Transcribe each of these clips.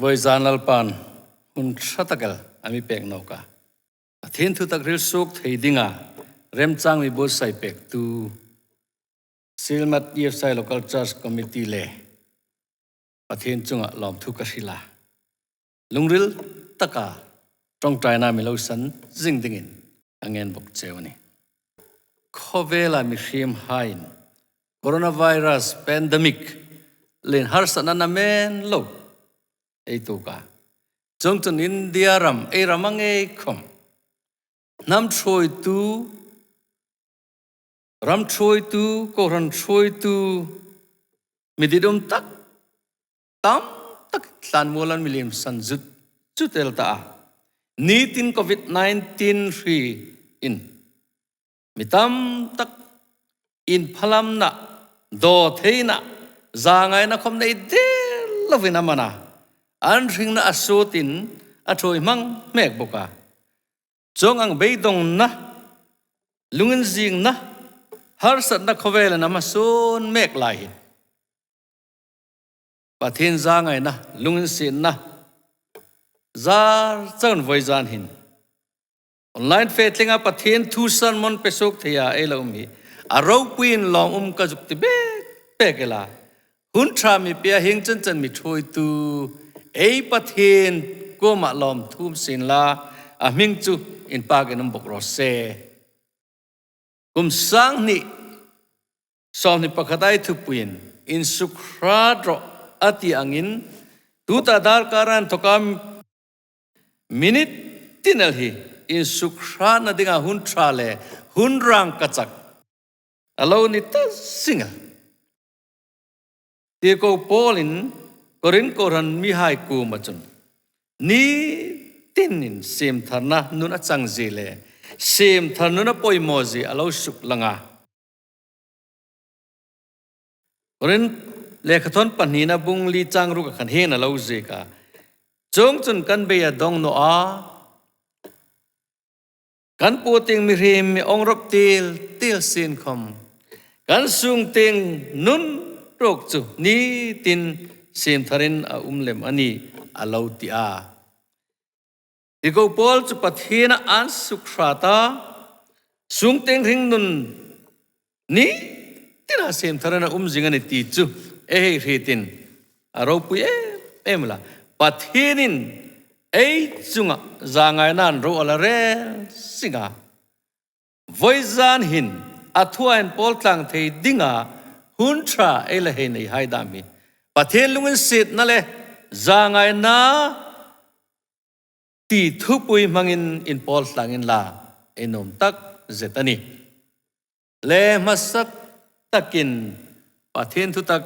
Voi zan lalpan hun thatakel ami pek nauka athin thu tak ril sok thei dinga rem chang mi bo sai pek tu silmat EFSI local church committee le pathin chunga lom thu ka hila lungril taka trong China mi lo san jing dingin angen bok chewani khovela mi hrim hain coronavirus pandemic len har sanana men lo ei tu ka trong chân India ram ei ramang ei khom nam trôi tu ram trôi tu ko ran trôi tu mididum tak tam tak san mulan milim san zut zutel ta ni tin COVID-19 free in mitam tak in phalam na do theina zangai na khom nei de lovina mana an ring na asotin athoi mang mek boka chong ang beidong na lungin jing na har sat na khowela na mason mek lai pathin zangai na lungin sin na zar chon voi zan hin online fetlinga pathin thu san mon pesok thea elom hi aro queen long ka juk ti be pekela hun tra mi pia hing chen chen mi thoi tu ei pathin ko ma lom thum sin la a ming chu in pa ke nam bok ro se kum sang ni som ni pakhatai thu puin in sukra dro ati angin tu ta dar karan thokam minute tinal hi in sukra na dinga hun tra le hun rang kachak alo ni ta singa ti ko polin korin koran mi hai ku machun ni tinin sem tharna nun achang zile sem tharnuna poi moji alo suk langa korin lekhathon panina bungli changru ka khan hena lo je ka chong chun kan be ya dong no a kan puting mi rim mi ongrop til sin khom kan sung ting nun rok chu ni tin sem tharin a umlem ani alo ti a iko pol chu pathina an sukrata sung ting ring nun ni tina sem tharana jinga ni ti chu e hritin aro pu emla pathinin ei chunga zangai nan ro ala re singa voizan hin athuan pol tlang thei dinga huntra ele he nei haidami pathen lungin sit na le zangai na ti thupui mangin in pol tlangin la enom tak zetani le masak takin pathen thu tak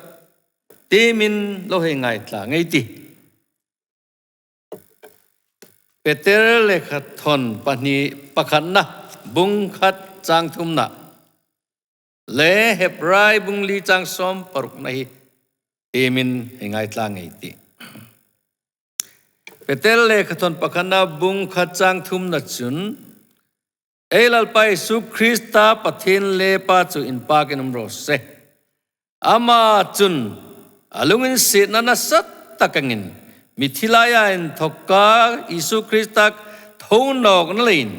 temin lo he ngai tla ngai ti Peter lekhathon pani pakhat na bung khat chang thum na le hebrai bung li chang som paruk nahi temin hengai tla ngai ti Peter lekhathon pakhat na bung khat chang thum na chun elal pai su Krista pathin le pa chu in pa kenum ro se ama chun alungin sit na na sat takangin mithilaya in thokka Isu Kristak thonok na lein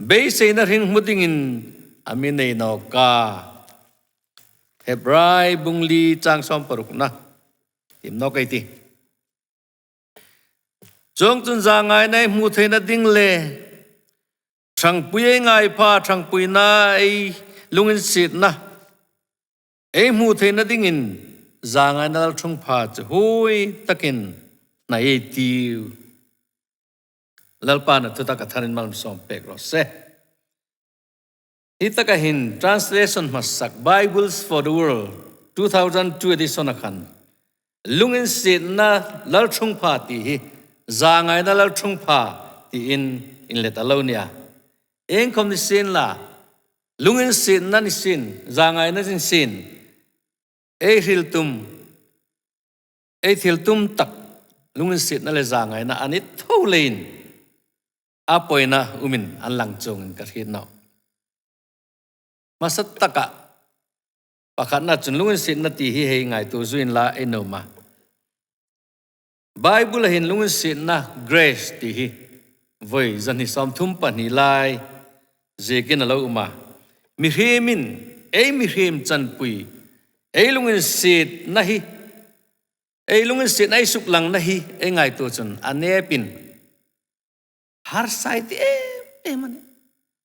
be se na ring mudingin aminei noka hebrai bungli chang som paruk na tim no kai ti chong chun za ngai nai mu theina ding le thang puye ngai pha thang pui na ei lungin sit na ei mu theina dingin za ngai na thung pha chu hoi takin na ei tiu lalpa na tuta ka thanin mal som pek ro se hitaka hin translation masak Bibles for the World 2002 edition akhan lungin sit na lal thung pha ti hi zangai na lal thung pha ti in letalonia eng khom ni sin la lungin sit na ni sin zangai na sin ei thil tum tak lungin sit na le zangai na anit tholein apoina umin an lang chong ka hit no masat taka pakhat na chun lungin sit na ti hi hei ngai tu zuin la enoma Bible hin lung sin na grace ti hi voi zan hi som thum pan hi lai zekin alo ma mi hemin mi hem chan pui lung sit na hi lung sit ai suk lang na hi ngai to chun ane pin har sai ti man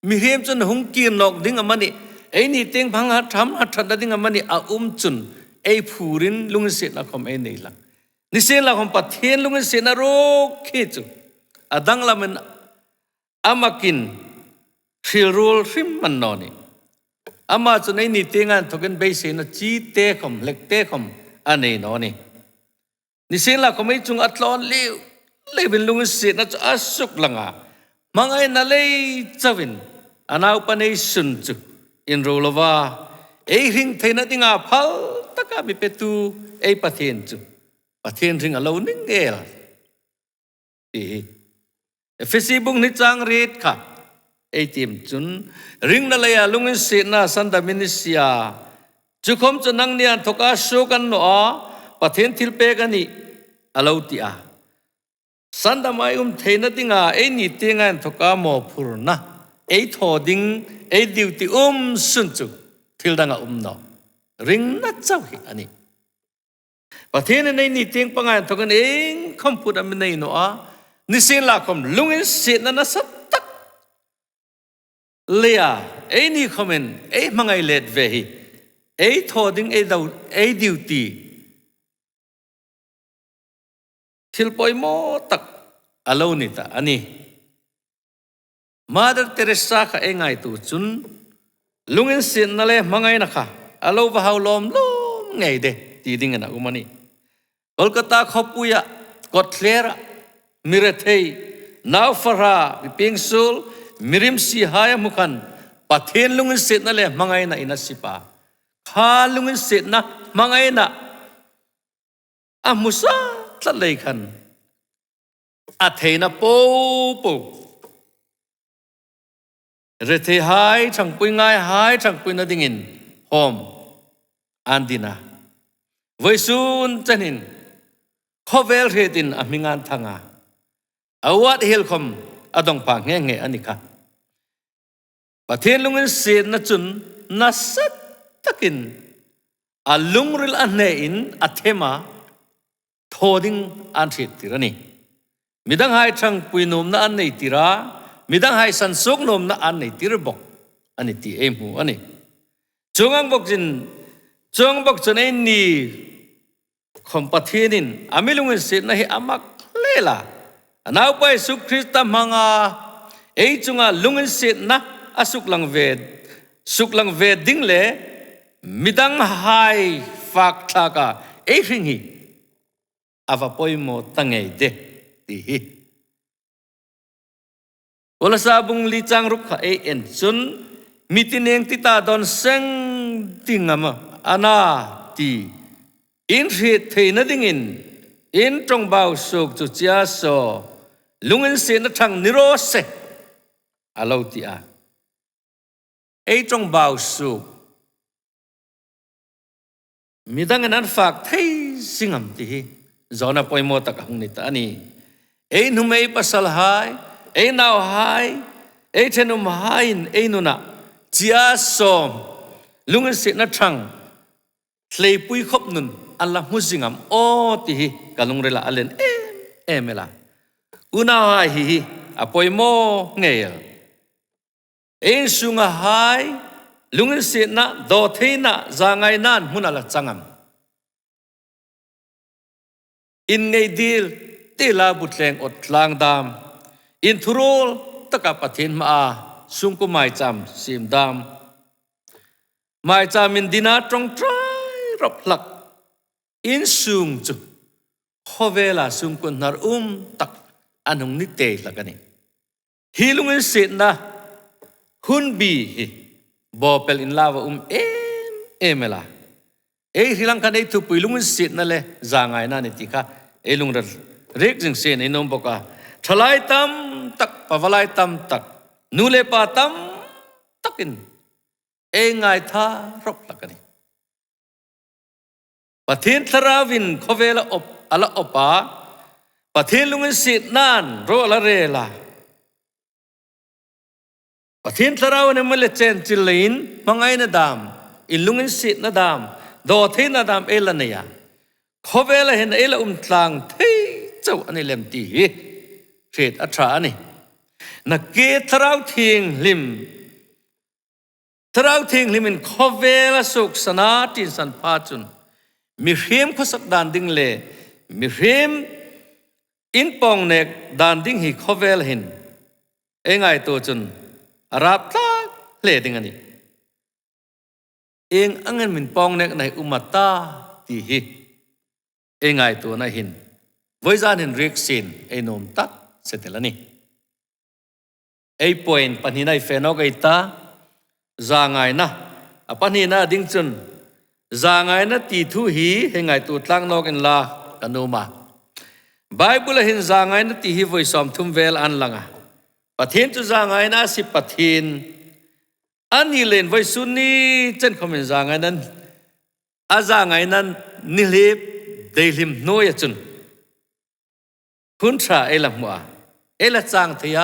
mi hem chun hung ki nok ding amani ni teng phang ha tham ha thad ding amani a chun phurin lung sit na khom nei lang ni sen la khom pathen lung sit na ro khi chu adang lamen amakin fil rule rim man no ni ama chu nei ni tengan thoken be se na chi te khom lek te khom anei no ni ni sen la khom ei chung atlon le bin lung sit na asuk langa mangai na le chawin anau panei sun chu in rolova ring theina tinga phal taka mi petu pathen chu pathen ring alo ning el Facebook ni chang red kha tim chun ring na leya lungin sit na sanda minisia chukhom chunang nian thoka so kan no pathen thilpe gani alo ti a sanda mai theina tinga ni tengan thoka mo phurna thoding duty sun chu thildanga no ring na chau hi ani pathen nei ni teng pangai thokan khom put am nei no a ni sin la khom lungin sit na sat tak lea ni khomen mangai let ve hi thoding dau duty thil poi mo tak alo ni ta ani Mother Teresa kha ngai tu chun lungin sin na le mangai na kha alo va haw lom ngai de ti ding na umani Kolkata khopuya kotlera mirethei naufara bipingsul mirim si haya mukhan pathen lungin sit na le mangai na inasipa kha lungin sit na mangai na amusa tlalei khan atheina po rethe hai chang pui ngai hai chang pui na dingin hom andina voisun chanin khovel redin amingan thanga awat helkhom adong pa nge anika pathen lungin sit na chun nasat takin alungril ane in athema thoding anthit tirani midang hai chang pui nom na an nei tira midang hai san sok nom na an nei tir bok ani ti emu ani chungang bok chen ni khom pathenin amilungin sit na hi amak lela anau pai su krista manga chunga lungin sit na asuk lang ve ding le midang hai fak thaka ring hi ava poimo tangei de ti hi wala sabung li chang ruk kha en chun mitineng ti ta don seng tingama ana ti in ri theina dingin in trong bau sok chu chia so lungin se na thang niro se alo ti a trong bau sok midang an fak thei singam ti hi zona poimo tak hung ni ta ani numei pasal hai now hai thenum hain nuna chia som lungin se na thang hlei pui khop nun Allah muzingam ti hi kalung rela alen emela una hi apoimo ngel sunga hai lungin se na do theina zangai nan munala changam in ngei dil tela butleng ot tlang dam in thurol taka pathin ma sungku mai cham sim dam mai cham in dina trong trai rop lak in sung chu khovela sung kun nar tak anung ni te lakani hilungin sit na hun bi hi bopel in lava emela hilang kan thu puilungin sit na le zangai na ni tika lung rek jing sen inom boka thalai tam tak pawalai tam tak nule pa tam takin ngai tha rop lakani pathin tharawin khovela ala opa ปะเทนลุงสิทธิ์นั่นโรละเรล่ะปะเทนทราวเนี่ยมันเลยเจนจิลินมังไงนะดามอิลุงสิทธิ์นะดามโดเทนนะดามเอลันเนี่ยเขาเวลาเห็นเอลตลางเที่เจ้าอันนี้เล่มตีเทศอัตรานี่นักเกทราวทิ้งลิมทราวทิ้งลิมมันเขาเวลาสุขสนาตินสันพาจุนมีเรียมเขาสักดานดิ้งเลยมีเรียมอินปองเนกดานดิ้งฮีเขาเวลเห็นเองไงตัวจุนรับตาเล่ดิ้งอันนี้เองอังเงินมินปองเนกในอุมาตาตีฮีเองไงตัวนั้นเห็นวิจารณ์เห็นเรียกสินไอ้นมตัดเสร็จแล้วนี่ไอ้ point ปัญหาในเฟนอกไอ้ตาจางไงนะปัญหาดิ้งจุนจางไงนะตีทุฮีเองไงตัวตั้งนอกอินลากันดูมาไบเบิลเห็นจางไงนะตีฮีไว้สอมทุ่มเวลอันลังอ่ะปะเทนจุจางไงนะสิปะเทนอันนี้เล่นไว้สุนีเจนคอมเมนจางไงนั้นอาจางไงนั้นนิลิบเดลิมโนยจุนคุณชาเอลัมว่าเอลัจางเทีย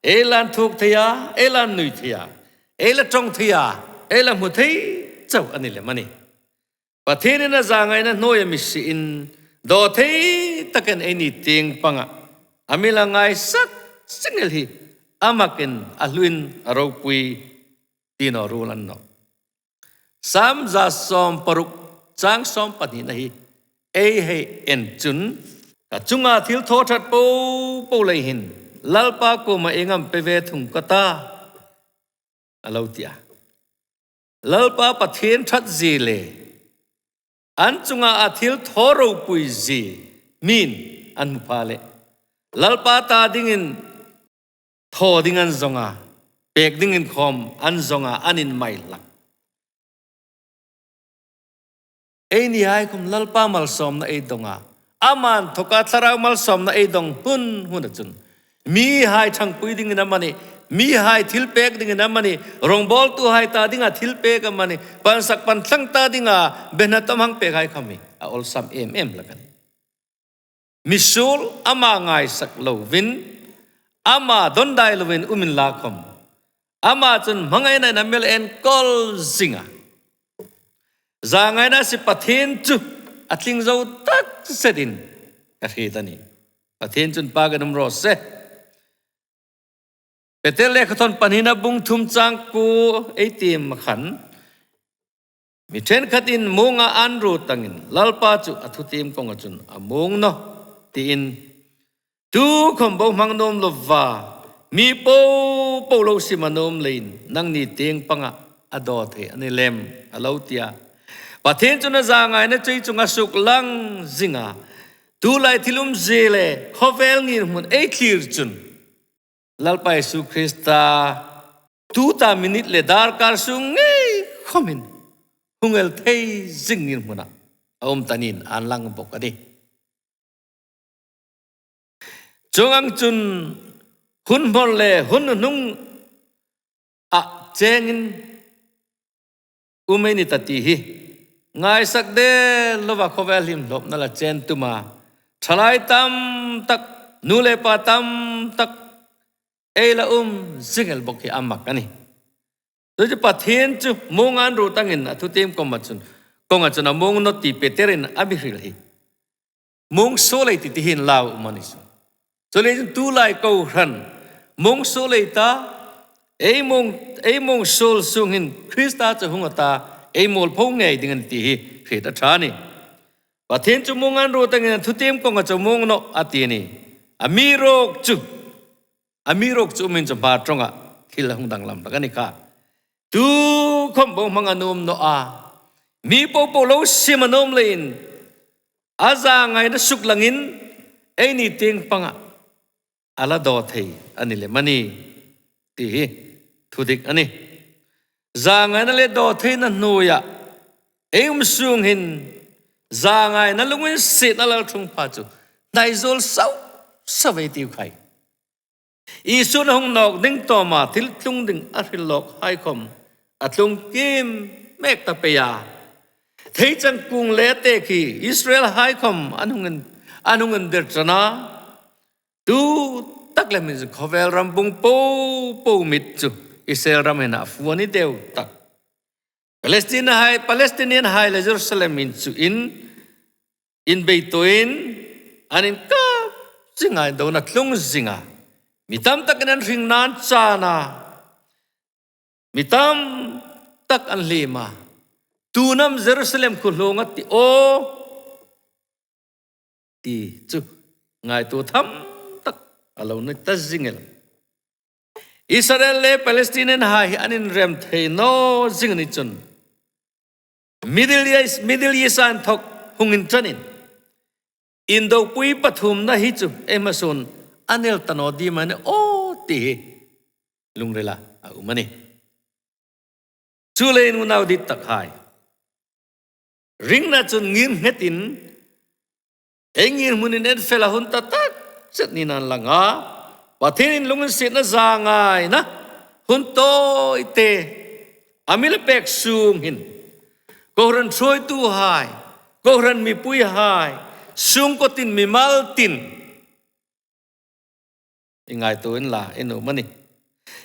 เอลันทุกเทียเอลันนุยเทียเอลัจงเทียเอลัมุทีเจ้าอันนี้แหละมันนี่ประเทศนี้นะจางไงนะโนยมิสินโดทีตะกันไอ้นี่ติงปังอ่ะอามิละไงสักสิ่งเดียวอามากินอัลวินอารปุยตีนอรูลันโนสามจาสอมปรุกจางสอมปฏินะฮีเอเฮเอ็นจุนจุงอาทิลโทชัดปูเลยหินลัลปาโกมาเองมเปเวทุงกตาอลาวตียลัลปาปะเทนชัดจีเลอันจุงอาทิลโทรูปุยจีมีนอันมุพาเลลัลปาตาดิ่งินโทดิ่งันจงอาเปกดิ่งินคอมอันจงอาอันินไม่หลักเอ็นี่ให้คุมลัลปามัลสอมนะเอดงอาอามันทุกข์ทราวมัลสอมนะเอดงหุ่นจุนมีให้ช่างปุยดิ่งินน้ำมันนี่มีให้ทิลเปกดิ่งินน้ำมันนี่รองบอลตัวให้ตาดิ่งาทิลเปกมันนี่ปันสักปันสังตาดิ่งาเบนตัมหังเปกให้คำมีอัลซัมเอ็มละกันมิสูลอามาไงสักโลวินอามาดอนได้โลวินอุมินลาคมอามาจนมังไงในน้ำเมลเอ็นกอลซิงาจางไงนะสิปะเทนจุอัตลิงเจ้าตักเสดินกระเทตันีปะเทนจุนปากันนมรสเซเปเตเลขทนปัญหาบุงทุมจางกูไอตีมขันมีเทนขัดินมงอันรูตังินลัลปาจุอัตุตีมกงจุนอมงเนาะตีนดูคมบ่มังนมลวามีปูโลสิมานมเลนนังนี่เตียงปังอะดอเทอันนี้เลมอลาวตียปะเทนจุนจางไงนะใจจุงสุกลังจิงาดูไลทิลุมเจเลขอเวลงี้มุนเอคลีร์จุนลัลปาเยซูคริสต์ตูตามินิตเลดาร์การสุงเงขมินหุงเอลเทจิงงี้มุนะอมตันินอันลังบกอดีจงอังจุนหุ่นบอลเล่หุ่นนุ่งอะเจงินอุเมนิตติฮีง่ายสักเดลว่าขอเวลิมลบนั่นละเจนตุมาทลายตัมตักนูเลปาตัมตักเอลซิงเอลบกฮีอามักกันนี่โดยเฉพาะเทียนจุมงอันรูตังอินทุเตมกอมัดจุนกงอัดจุนมงนตีเปเตรินอบิริลฮีมงโซเลติติหินลาวมันิสso le tu lai ko ran mong so le ta ei mong sol sung hin Krista cha hung ta ei mol phong ngai ding ti he ta tha ni pa then chu mong an ro ta ngen thu tem ko nga chu mong no ati ni amirok chu min cha ba tronga thil hung dang lam ka ni ka tu khom bong mang anom no a mi po lo simanom lein aza ngai na suk langin ei ni ting panga ala do thei ani le mani ti thudik ani zangai na le do thei na nuya eum sung hin zangai na lungin sit na la thung pa chu dai zol sau savei tiu khai isu na hung nok ding to ma thil tlung ding aril lok hai khom atlung kim mek ta pe ya thei chang kung le te khi Israel hai khom anhungin anung under chana tu tak le min khovel ram bung po mit chu Israel ram hena fuani deu tak Palestinian hai la Jerusalem in chu in beitoin anin ka singa do na tlung singa mitam tak nan ring nan chana mitam tak an lima tunam Jerusalem khulonga ti o ti chu ngai tu tham tak alo na ta zingel Israel le Palestinian hai anin rem thei no zing ni chun Middle East an thok hungin chanin Indo pui pathum na hi chu Amazon anel tanodi man o ti lungrela umani chule nu naw dit tak hai ring na chun ngin hetin engin munin en fela hun ta tak set ni nan langa pathin lungun sit na zangai na hun to ite amil pek sung hin Koran troi tu hai, koran mi pui hai, sung ko tin mi mal tin. Ingai tu in la inu mani.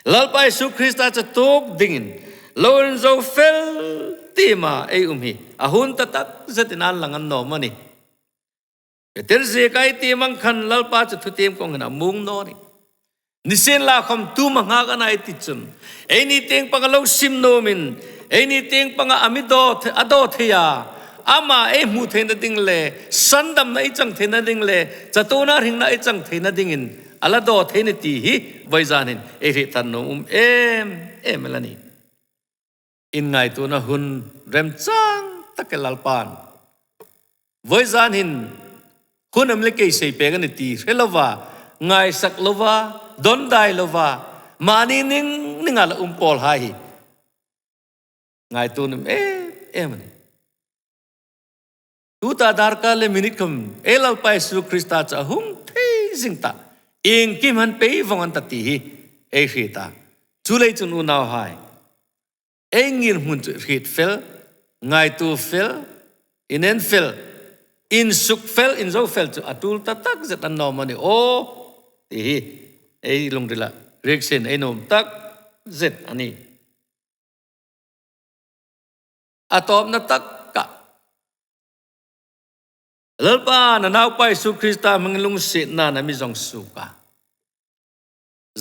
Lalpai su Krista cha tok dingin, loren zo fel tima ei umhi, ahun tatak zatinan langan no mani. Peter ze kai timang khan lalpa cha thutim kong na mung no ni. Nisen la khom tu mangaga na itichun. Anything pangalo sim no min. Anything panga ado thia ama mu thena ding le sandam na ichang thena ding le chatona ring na ichang thena dingin ala do thena ti hi vaizanin ri tan no em lani in ngai tu na hun rem chang takelal pan vaizanin hunam le ke sei pe gan ti relova ngai sak lova don dai lova mani ning ala pol hai ngai tu nim em ni tu ta dar ka le minute kam elal pai su Krista cha hung thei jingta eng kim han pe vong an ta ti e khita chulei chun u naw hai engin hun khit fel ngai tu fel inen fel in suk fel in zo fel chu atul ta tak zet an no mani o ti ei long dila reaction ei nom tak zet ani atop na tak ka lalpa na naw pai su Krista manglung sit na mi jong su ka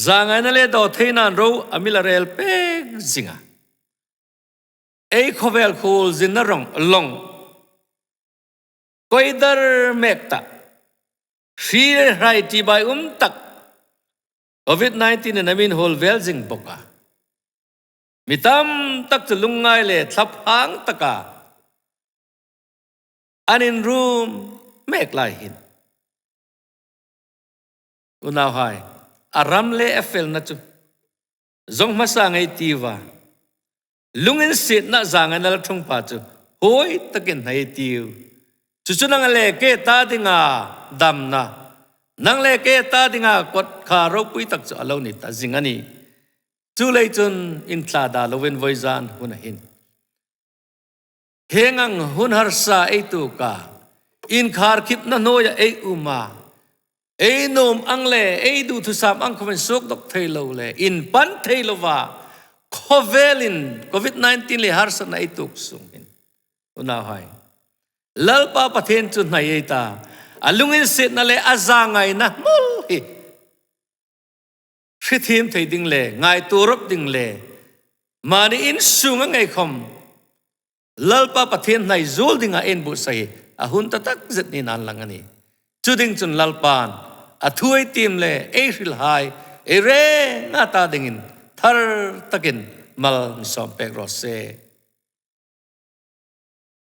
zangai na le do theina ro amila rel pek zinga ei khovel khol zin na rong long koidar mekta fear rai ti bai tak COVID-19 na min hol vel jing boka mitam tak lungai le thlap hang taka anin room mek lai hin unaw hai aram le efel na chu zong masa ngai tiwa lungin sit na zangan na thung pa chu hoi takin hai tiu chu chu nang le ke ta dinga dam na nang le ke ta dinga kot kha ro pui tak chu alo ni ta zingani chu lei chun in tla da lowen voizan hun hin hengang hun har sa ei tu ka in khar khip na no ya ei uma ei nom ang le ei du thu sam ang khomen sok dok thei lo le in pan thei lo wa khovelin COVID-19 le har sa na ei tuk sung hin una hai lalpa pathen chu nai ei ta alungin sit na le azangai na mul hi Thim thei ding le ngai turop ding le mani in sunga ngai khom lalpa pathian nai zul dinga en bu sai ahun ta tak zet ni nan langani chuding chun lalpan athuai tim le e hil hai e re nga ta dingin thar takin mal som pek ro se